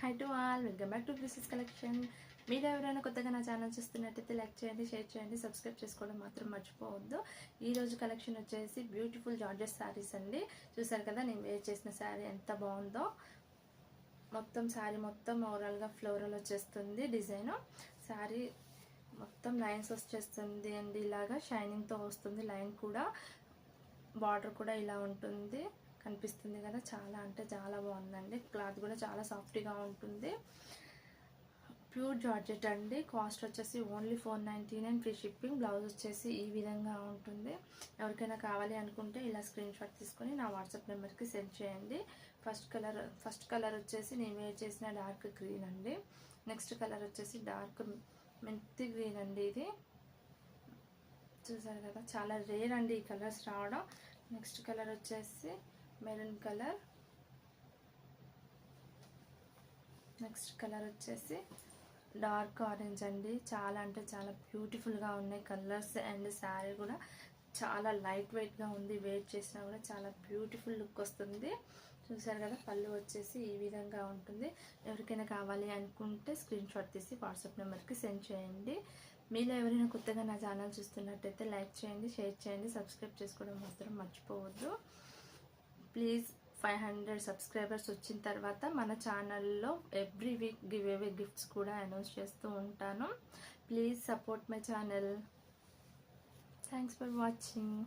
High to all, welcome back to princess collection. మీరు ఎవరైనా కొత్తగా నా ఛానల్ చూస్తున్నట్టయితే లైక్ చేయండి, షేర్ చేయండి, సబ్స్క్రైబ్ చేసుకోవడం మాత్రం మర్చిపోవద్దు. ఈ రోజు కలెక్షన్ వచ్చేసి బ్యూటిఫుల్ జార్జెస్ శారీస్ అండి. చూసారు కదా నేను వేర్ చేసిన శారీ ఎంత బాగుందో. మొత్తం శారీ మొత్తం ఓవరాల్గా ఫ్లోరల్ వచ్చేస్తుంది డిజైన్. శారీ మొత్తం లైన్స్ వచ్చేస్తుంది అండి, ఇలాగా షైనింగ్తో వస్తుంది. లైన్ కూడా బార్డర్ కూడా ఇలా ఉంటుంది, కనిపిస్తుంది కదా. చాలా అంటే చాలా బాగుందండి. క్లాత్ కూడా చాలా సాఫ్ట్గా ఉంటుంది. ప్యూర్ జార్జెట్ అండి. కాస్ట్ వచ్చేసి ఓన్లీ 499, ఫ్రీ షిప్పింగ్. బ్లౌజ్ వచ్చేసి ఈ విధంగా ఉంటుంది. ఎవరికైనా కావాలి అనుకుంటే ఇలా స్క్రీన్ షాట్ తీసుకొని నా వాట్సాప్ నెంబర్కి సెండ్ చేయండి. ఫస్ట్ కలర్ వచ్చేసి నేను వేర్ చేసిన డార్క్ గ్రీన్ అండి. నెక్స్ట్ కలర్ వచ్చేసి డార్క్ మెంతి గ్రీన్ అండి. ఇది చూసారు కదా, చాలా రేర్ అండి ఈ కలర్స్ రావడం. నెక్స్ట్ కలర్ వచ్చేసి మెరూన్ కలర్. నెక్స్ట్ కలర్ వచ్చేసి డార్క్ ఆరెంజ్ అండి. చాలా అంటే చాలా బ్యూటిఫుల్గా ఉన్నాయి కలర్స్. అండ్ శారీ కూడా చాలా లైట్ వెయిట్గా ఉంది. వేర్ చేసినా కూడా చాలా బ్యూటిఫుల్ లుక్ వస్తుంది. చూసారు కదా, పళ్ళు వచ్చేసి ఈ విధంగా ఉంటుంది. ఎవరికైనా కావాలి అనుకుంటే స్క్రీన్ షాట్ తీసి వాట్సాప్ నెంబర్కి సెండ్ చేయండి. మీరు ఎవరైనా కొత్తగా నా ఛానల్ చూస్తున్నట్టయితే లైక్ చేయండి, షేర్ చేయండి, సబ్స్క్రైబ్ చేసుకోవడం మాత్రం మర్చిపోవద్దు. ప్లీజ్ 500 సబ్స్క్రైబర్స్ వచ్చిన తర్వాత మన ఛానల్లో every week give away gifts కూడా అనౌన్స్ చేస్తూ ఉంటాను. Please support my channel. Thanks for watching.